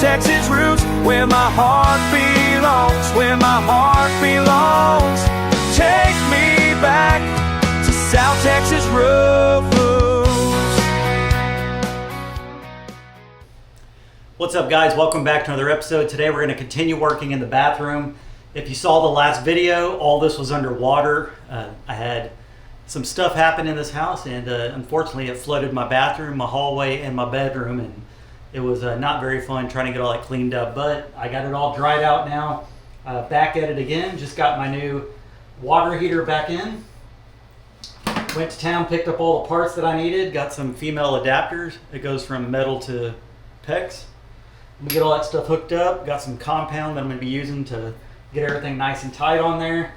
Texas roots, where my heart belongs, where my heart belongs. Take me back to South Texas roots. What's up, guys? Welcome back to another episode. Today we're going to continue working in the bathroom. If you saw the last video, all this was underwater. I had some stuff happen in this house, and unfortunately it flooded my bathroom, my hallway, and my bedroom, and it was not very fun trying to get all that cleaned up, but I got it all dried out now. Back at it again. Just got my new water heater back in. Went to town, picked up all the parts that I needed, got some female adapters. It goes from metal to PEX. I'm gonna get all that stuff hooked up. Got some compound that I'm gonna be using to get everything nice and tight on there.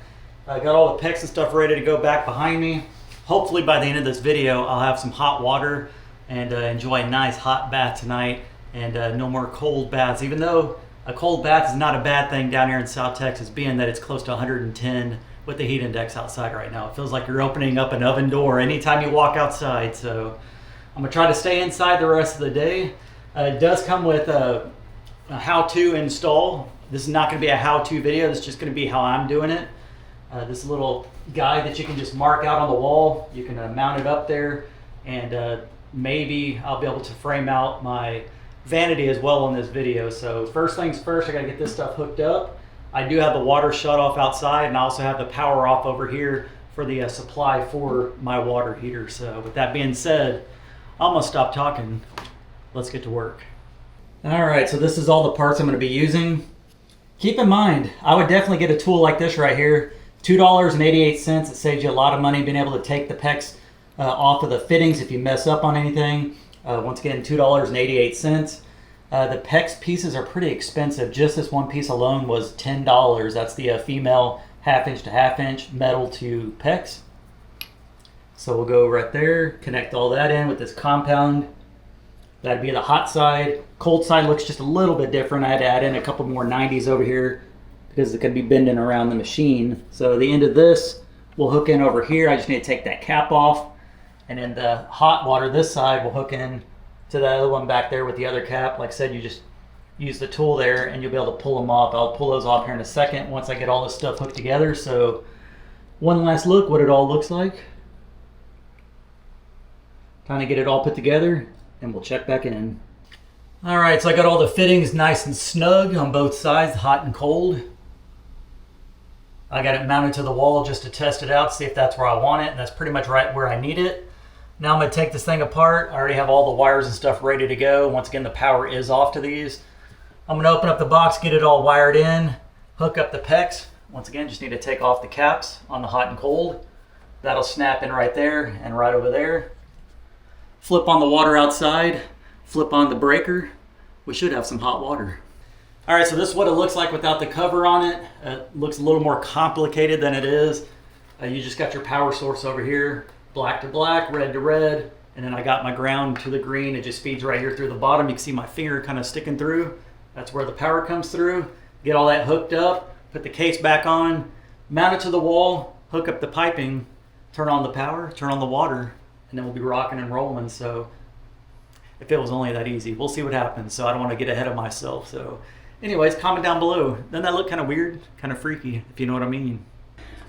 I got all the PEX and stuff ready to go back behind me. Hopefully by the end of this video, I'll have some hot water and enjoy a nice hot bath tonight, and no more cold baths, even though a cold bath is not a bad thing down here in South Texas, being that it's close to 110 with the heat index outside right now. It feels like you're opening up an oven door anytime you walk outside, so I'm gonna try to stay inside the rest of the day. It does come with a how-to install. This is not going to be a how-to video. This is just going to be how I'm doing it. This little guide that you can just mark out on the wall. You can mount it up there, and maybe I'll be able to frame out my vanity as well on this video. So first things first, I got to get this stuff hooked up. I do have the water shut off outside, and I also have the power off over here for the supply for my water heater. So with that being said, I'm going to stop talking. Let's get to work. All right, so this is all the parts I'm going to be using. Keep in mind, I would definitely get a tool like this right here. $2.88. It saves you a lot of money being able to take the PEX off of the fittings if you mess up on anything. Once again, $2.88. The PEX pieces are pretty expensive. Just this one piece alone was $10. That's the female half-inch to half-inch metal to PEX. So we'll go right there, connect all that in with this compound. That'd be the hot side. Cold side looks just a little bit different. I had to add in a couple more 90s over here because it could be bending around the machine. So the end of this will hook in over here. I just need to take that cap off. And then the hot water this side will hook in to the other one back there with the other cap. Like I said, you just use the tool there and you'll be able to pull them off. I'll pull those off here in a second once I get all this stuff hooked together. So one last look what it all looks like. Time to get it all put together, and we'll check back in. All right, so I got all the fittings nice and snug on both sides, hot and cold. I got it mounted to the wall just to test it out, see if that's where I want it, and that's pretty much right where I need it. Now I'm gonna take this thing apart. I already have all the wires and stuff ready to go. Once again, the power is off to these. I'm gonna open up the box, get it all wired in, hook up the PEX. Once again, just need to take off the caps on the hot and cold. That'll snap in right there and right over there. Flip on the water outside, flip on the breaker. We should have some hot water. All right, so this is what it looks like without the cover on it. It looks a little more complicated than it is. You just got your power source over here, black to black, red to red, and then I got my ground to the green. It just feeds right here through the bottom. You can see my finger kind of sticking through. That's where the power comes through. Get all that hooked up, put the case back on, mount it to the wall, hook up the piping, turn on the power, turn on the water, and then we'll be rocking and rolling. So if it was only that easy, we'll see what happens. So I don't want to get ahead of myself. So anyways, comment down below. Doesn't that look kind of weird? Kind of freaky, if you know what I mean.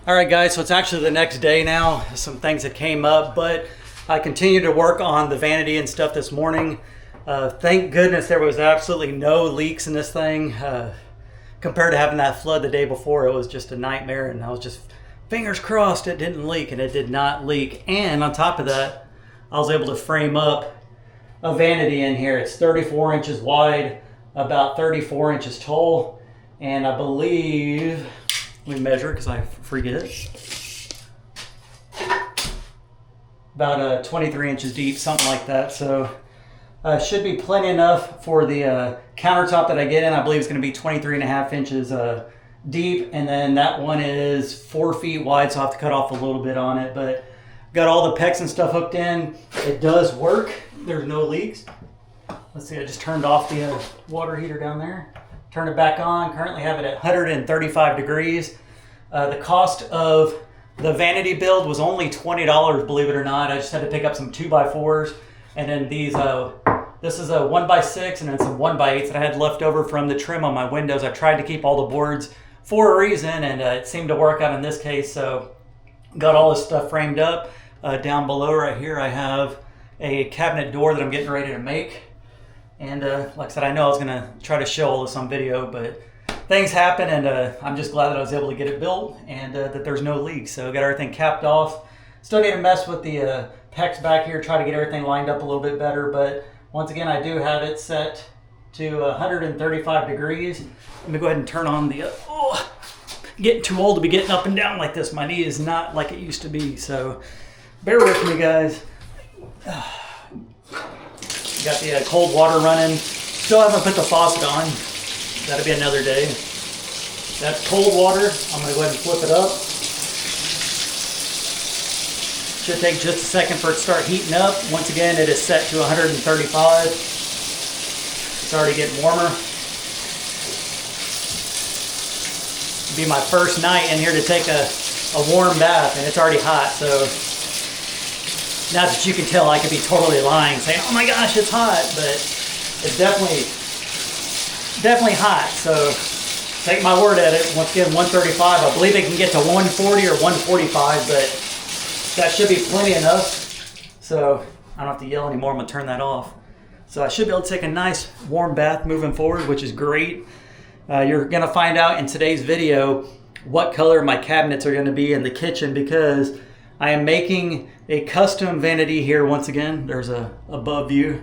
All right, guys, so it's actually the next day now. Some things that came up, but I continued to work on the vanity and stuff this morning. Thank goodness there was absolutely no leaks in this thing. Compared to having that flood the day before, it was just a nightmare, and I was just fingers crossed it didn't leak, and it did not leak. And on top of that, I was able to frame up a vanity in here. It's 34 inches wide, about 34 inches tall, and I believe, let me measure because I forget, about 23 inches deep, something like that. So should be plenty enough for the countertop that I get in. I believe it's going to be 23.5 inches deep, and then that one is 4 feet wide, so I'll have to cut off a little bit on it, but got all the PEX and stuff hooked in. It does work. There's no leaks. Let's see, I just turned off the water heater down there. Turn it back on. Currently have it at 135 degrees. The cost of the vanity build was only $20, believe it or not. I just had to pick up some 2x4s, and then these This is a 1x6 and then some 1x8s that I had left over from the trim on my windows. I tried to keep all the boards for a reason, and it seemed to work out in this case. So got all this stuff framed up. Down below right here I have a cabinet door that I'm getting ready to make. And like I said, I know I was going to try to show all this on video, but things happen, and I'm just glad that I was able to get it built and that there's no leaks. So got everything capped off. Still need to mess with the pecs back here, try to get everything lined up a little bit better, but once again, I do have it set to 135 degrees. Let me go ahead and turn on the, getting too old to be getting up and down like this. My knee is not like it used to be, so bear with me, guys. Got the cold water running. Still haven't put the faucet on. That'll be another day. That's cold water. I'm gonna go ahead and flip it up. Should take just a second for it to start heating up. Once again, it is set to 135. It's already getting warmer. It'll be my first night in here to take a warm bath, and it's already hot. So, not that you can tell, I could be totally lying, saying, "Oh my gosh, it's hot," but it's definitely hot. So, take my word at it. Once again, 135. I believe it can get to 140 or 145, but that should be plenty enough. So I don't have to yell anymore. I'm gonna turn that off. So I should be able to take a nice warm bath moving forward, which is great. You're gonna find out in today's video what color my cabinets are gonna be in the kitchen, because I am making a custom vanity here. Once again, there's a above view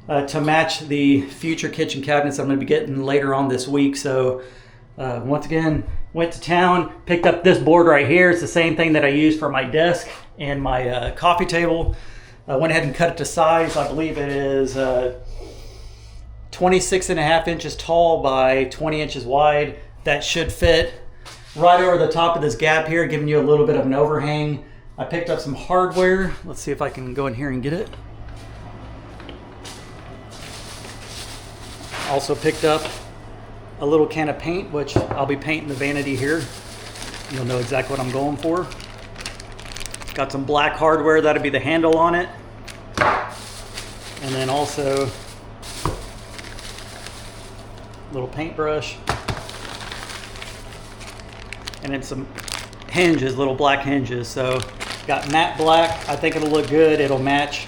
to match the future kitchen cabinets I'm gonna be getting later on this week. So once again, went to town, picked up this board right here. It's the same thing that I use for my desk and my coffee table. I went ahead and cut it to size. I believe it is 26.5 inches tall by 20 inches wide. That should fit right over the top of this gap here, giving you a little bit of an overhang. I picked up some hardware. Let's see if I can go in here and get it. Also picked up a little can of paint, which I'll be painting the vanity here. You'll know exactly what I'm going for. Got some black hardware, that'll be the handle on it. And then also a little paintbrush. And then some hinges, little black hinges. So got matte black. I think it'll look good. It'll match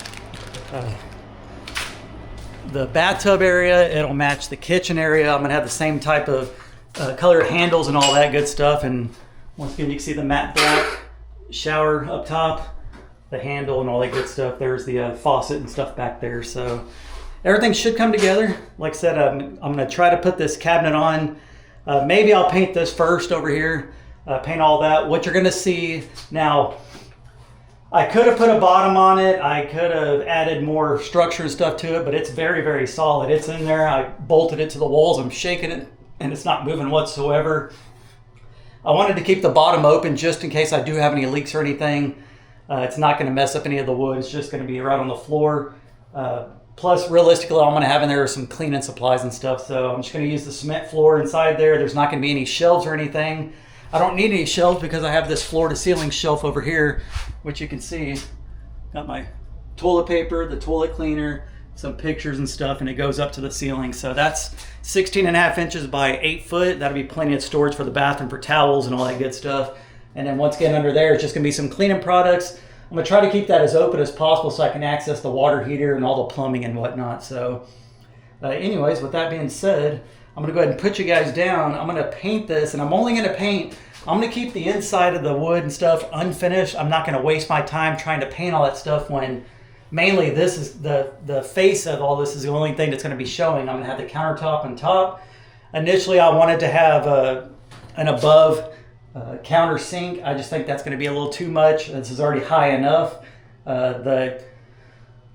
the bathtub area, it'll match the kitchen area. I'm gonna have the same type of colored handles and all that good stuff. And once again, you can see the matte black shower up top, the handle and all that good stuff. There's the faucet and stuff back there. So everything should come together. Like I said, I'm gonna try to put this cabinet on. Maybe I'll paint this first over here, paint all that. What you're gonna see now, I could have put a bottom on it. I could have added more structure and stuff to it, but it's very, very solid. It's in there. I bolted it to the walls. I'm shaking it, and it's not moving whatsoever. I wanted to keep the bottom open just in case I do have any leaks or anything. It's not going to mess up any of the wood. It's just going to be right on the floor. Plus, realistically, I'm going to have in there some cleaning supplies and stuff. So I'm just going to use the cement floor inside there. There's not going to be any shelves or anything. I don't need any shelves because I have this floor to ceiling shelf over here, which you can see. Got my toilet paper, the toilet cleaner, some pictures and stuff, and it goes up to the ceiling. So that's 16.5 inches by 8 foot. That'll be plenty of storage for the bathroom for towels and all that good stuff. And then once again under there, it's just gonna be some cleaning products. I'm gonna try to keep that as open as possible so I can access the water heater and all the plumbing and whatnot. So anyways, with that being said, I'm gonna go ahead and put you guys down. I'm gonna paint this, and I'm only gonna keep the inside of the wood and stuff unfinished. I'm not gonna waste my time trying to paint all that stuff when mainly this is the face of all this is the only thing that's gonna be showing. I'm gonna have the countertop on top. Initially, I wanted to have an above counter sink. I just think that's gonna be a little too much. This is already high enough.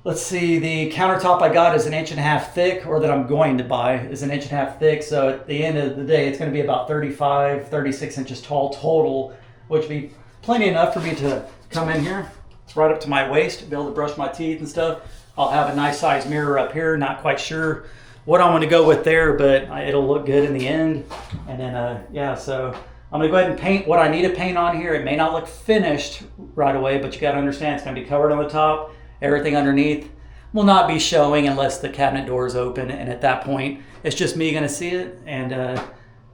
Let's see, the countertop I got is 1.5 inches thick, or that I'm going to buy is 1.5 inches thick. So at the end of the day, it's going to be about 35, 36 inches tall total, which would be plenty enough for me to come in here. It's right up to my waist, be able to brush my teeth and stuff. I'll have a nice size mirror up here. Not quite sure what I want to go with there, but it'll look good in the end. And then, yeah, so I'm going to go ahead and paint what I need to paint on here. It may not look finished right away, but you got to understand it's going to be covered on the top. Everything underneath. will not be showing unless the cabinet door is open, and at that point it's just me going to see it, and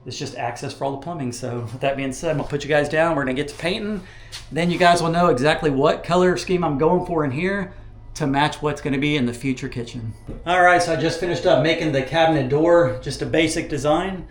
it's just access for all the plumbing. So with that being said, I'm gonna put you guys down. We're gonna get to painting. Then you guys will know exactly what color scheme I'm going for in here to match what's gonna be in the future kitchen. All right, so I just finished up making the cabinet door, just a basic design.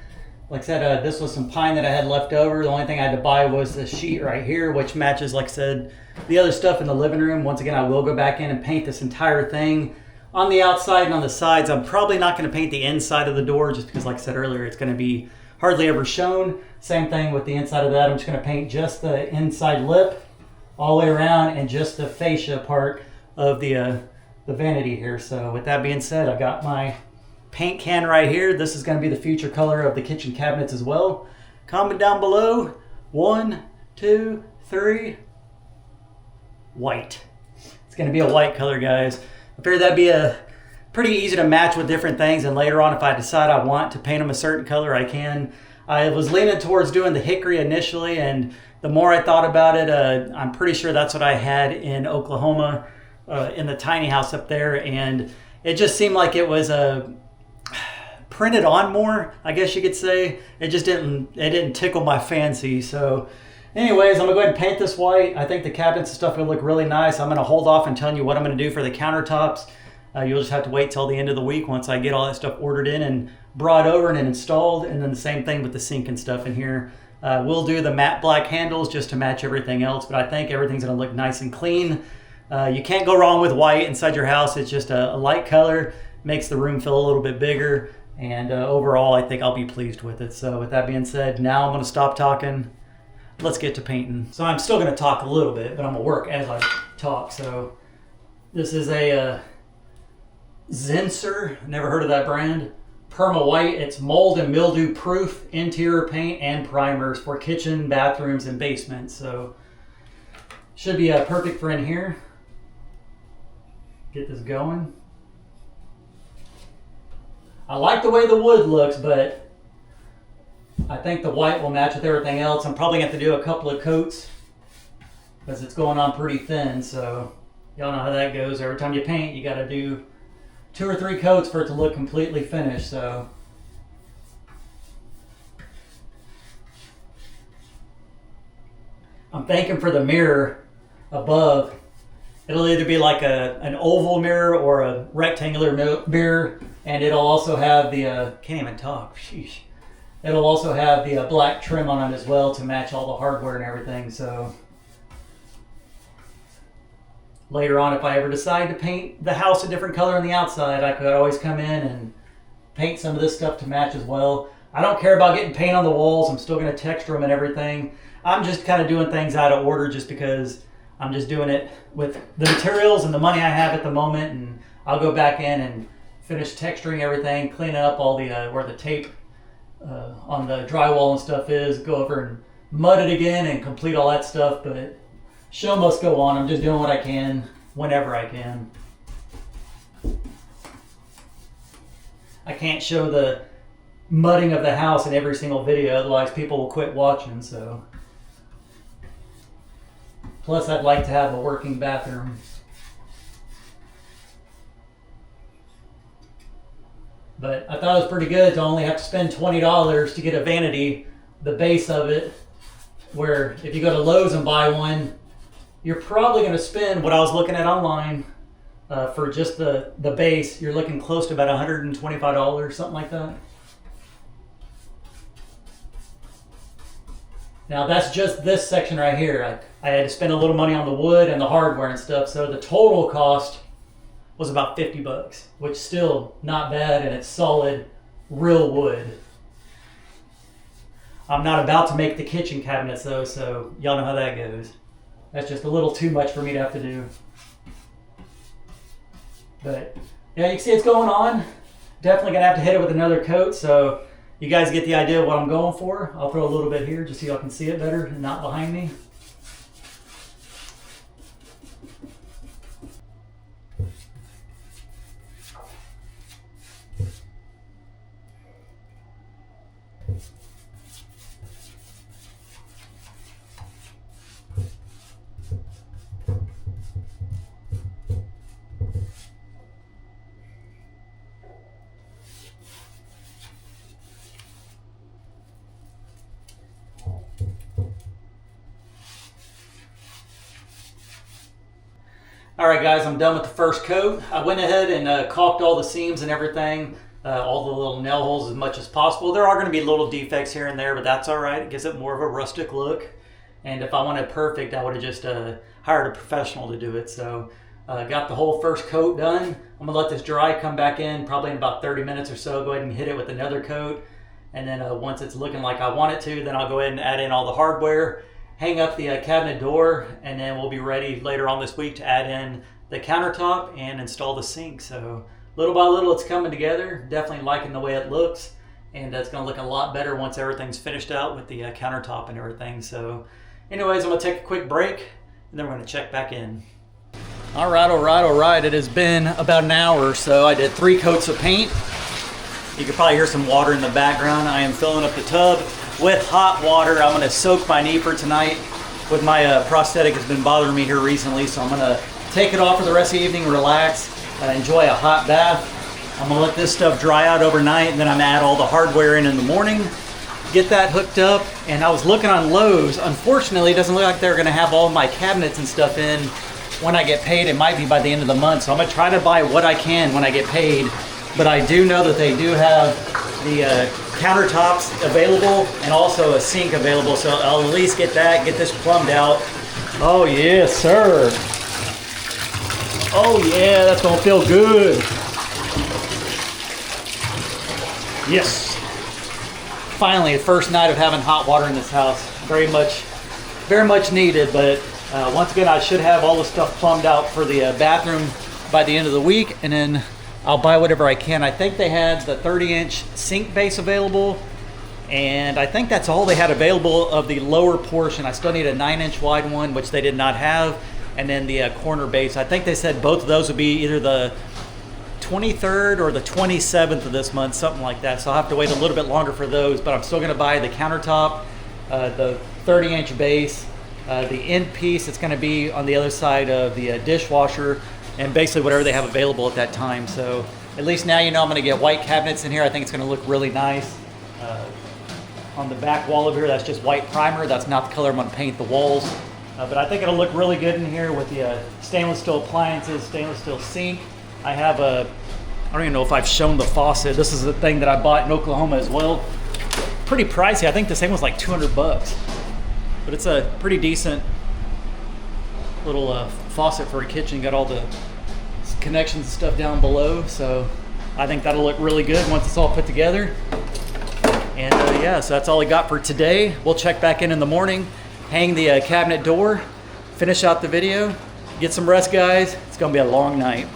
Like I said, this was some pine that I had left over. The only thing I had to buy was the sheet right here, which matches, like I said, the other stuff in the living room. Once again, I will go back in and paint this entire thing. On the outside and on the sides, I'm probably not gonna paint the inside of the door just because, like I said earlier, it's gonna be hardly ever shown. Same thing with the inside of that. I'm just gonna paint just the inside lip all the way around and just the fascia part of the vanity here. So with that being said, I got my paint can right here. This is gonna be the future color of the kitchen cabinets as well. Comment down below, 1, 2, 3, white. It's gonna be a white color, guys. I figured that'd be pretty easy to match with different things, and later on if I decide I want to paint them a certain color, I can. I was leaning towards doing the hickory initially, and the more I thought about it, I'm pretty sure that's what I had in Oklahoma in the tiny house up there, and it just seemed like it was printed on more, I guess you could say. It just didn't tickle my fancy. So anyways, I'm gonna go ahead and paint this white. I think the cabinets and stuff will look really nice. I'm gonna hold off on telling you what I'm gonna do for the countertops. You'll just have to wait till the end of the week once I get all that stuff ordered in and brought over and installed, and then the same thing with the sink and stuff in here. We'll do the matte black handles just to match everything else, but I think everything's gonna look nice and clean. You can't go wrong with white inside your house. It's just a light color, makes the room feel a little bit bigger, and overall I think I'll be pleased with it. So with that being said, now I'm gonna stop talking. Let's get to painting. So I'm still gonna talk a little bit, but I'm gonna work as I talk. So this is a Zinsser, never heard of that brand. Perma White. It's mold and mildew proof interior paint and primers for kitchen, bathrooms, and basements. So should be perfect for in here. Get this going. I like the way the wood looks, but I think the white will match with everything else. I'm probably going to have to do a couple of coats because it's going on pretty thin. So y'all know how that goes. Every time you paint, you got to do 2 or 3 coats for it to look completely finished. So I'm thinking for the mirror above, it'll either be like an oval mirror or a rectangular mirror, and it'll also have the can't even talk, sheesh. It'll also have the black trim on it as well to match all the hardware and everything. So later on, if I ever decide to paint the house a different color on the outside, I could always come in and paint some of this stuff to match as well. I don't care about getting paint on the walls. I'm still going to texture them and everything. I'm just kind of doing things out of order just because I'm just doing it with the materials and the money I have at the moment. And I'll go back in and finish texturing everything, cleaning up all the where the tape on the drywall and stuff is, go over and mud it again and complete all that stuff. But show must go on. I'm just doing what I can whenever I can. I can't show the mudding of the house in every single video, otherwise people will quit watching. So plus I'd like to have a working bathroom. But I thought it was pretty good to only have to spend $20 to get a vanity, the base of it, where if you go to Lowe's and buy one, you're probably going to spend, what I was looking at online, for just the base, you're looking close to about $125, something like that. Now that's just this section right here. I had to spend a little money on the wood and the hardware and stuff, so the total cost was about $50, which still not bad, and it's solid, real wood. I'm not about to make the kitchen cabinets though, so y'all know how that goes. That's just a little too much for me to have to do. But yeah, you can see it's going on. Definitely gonna have to hit it with another coat, so you guys get the idea of what I'm going for. I'll throw a little bit here just so y'all can see it better and not behind me. All right, guys, I'm done with the first coat. I went ahead and caulked all the seams and everything, all the little nail holes as much as possible. There are going to be little defects here and there, but that's all right. It gives it more of a rustic look. And if I wanted perfect, I would have just hired a professional to do it. So got the whole first coat done. I'm going to let this dry, come back in probably in about 30 minutes or so. Go ahead and hit it with another coat. And then once it's looking like I want it to, then I'll go ahead and add in all the hardware, hang up the cabinet door, and then we'll be ready later on this week to add in the countertop and install the sink. So little by little it's coming together. Definitely liking the way it looks, and it's going to look a lot better once everything's finished out with the countertop and everything. So anyways, I'm going to take a quick break and then we're going to check back in. All right. It has been about an hour or so. I did 3 coats of paint. You can probably hear some water in the background. I am filling up the tub with hot water. I'm gonna soak my knee for tonight. With my prosthetic, has been bothering me here recently, so I'm gonna take it off for the rest of the evening, relax, enjoy a hot bath. I'm gonna let this stuff dry out overnight, and then I'm gonna add all the hardware in the morning, get that hooked up. And I was looking on Lowe's. Unfortunately, it doesn't look like they're gonna have all my cabinets and stuff in when I get paid. It might be by the end of the month, so I'm gonna try to buy what I can when I get paid. But I do know that they do have the countertops available and also a sink available, so I'll at least get that, get this plumbed out. Oh yes, sir. Oh yeah, that's gonna feel good. Yes. Finally, the first night of having hot water in this house. Very much needed, but once again, I should have all the stuff plumbed out for the bathroom by the end of the week, and then I'll buy whatever I can. I think they had the 30-inch sink base available, and I think that's all they had available of the lower portion. I still need a 9-inch wide one, which they did not have, and then the corner base. I think they said both of those would be either the 23rd or the 27th of this month, something like that. So I'll have to wait a little bit longer for those, but I'm still gonna buy the countertop, the 30-inch base, the end piece. It's gonna be on the other side of the dishwasher, and basically whatever they have available at that time. So at least now you know I'm gonna get white cabinets in here. I think it's gonna look really nice. On the back wall of here, that's just white primer. That's not the color I'm gonna paint the walls. But I think it'll look really good in here with the stainless steel appliances, stainless steel sink. I have I don't even know if I've shown the faucet. This is the thing that I bought in Oklahoma as well. Pretty pricey. I think this thing was like 200 bucks. But it's a pretty decent little faucet for a kitchen. Got all the connections and stuff down below, so I think that'll look really good once it's all put together. And yeah, so that's all I got for today. We'll check back in the morning, hang the cabinet door, finish out the video, get some rest, guys. It's gonna be a long night.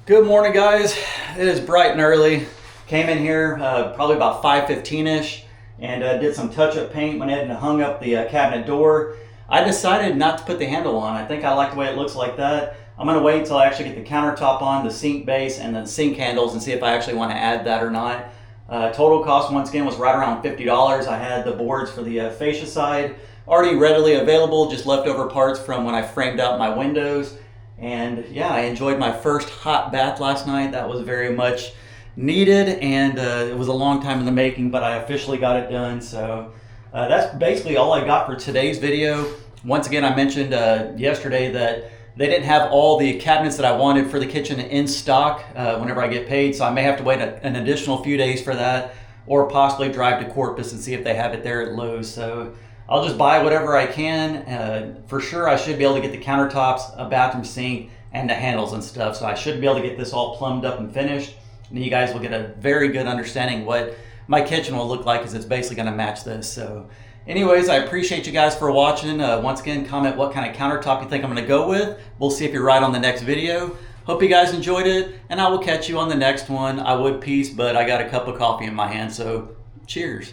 Good morning, guys. It is bright and early. Came in here probably about 5:15ish and did some touch-up paint. Went ahead and hung up the cabinet door. I decided not to put the handle on. I think I like the way it looks like that. I'm gonna wait until I actually get the countertop on, the sink base, and the sink handles, and see if I actually want to add that or not. Total cost, once again, was right around $50. I had the boards for the fascia side already readily available, just leftover parts from when I framed out my windows. And yeah, I enjoyed my first hot bath last night. That was very much needed, and it was a long time in the making, but I officially got it done. So that's basically all I got for today's video. Once again, I mentioned yesterday that they didn't have all the cabinets that I wanted for the kitchen in stock whenever I get paid, so I may have to wait an additional few days for that, or possibly drive to Corpus and see if they have it there at Lowe's. So I'll just buy whatever I can. For sure, I should be able to get the countertops, a bathroom sink, and the handles and stuff. So I should be able to get this all plumbed up and finished. And you guys will get a very good understanding what my kitchen will look like, because it's basically going to match this. So anyways, I appreciate you guys for watching. Once again, comment what kind of countertop you think I'm going to go with. We'll see if you're right on the next video. Hope you guys enjoyed it, and I will catch you on the next one. I would peace, but I got a cup of coffee in my hand, so cheers.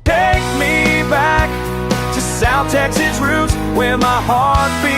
Take me back to South Texas roots, where my heart beats.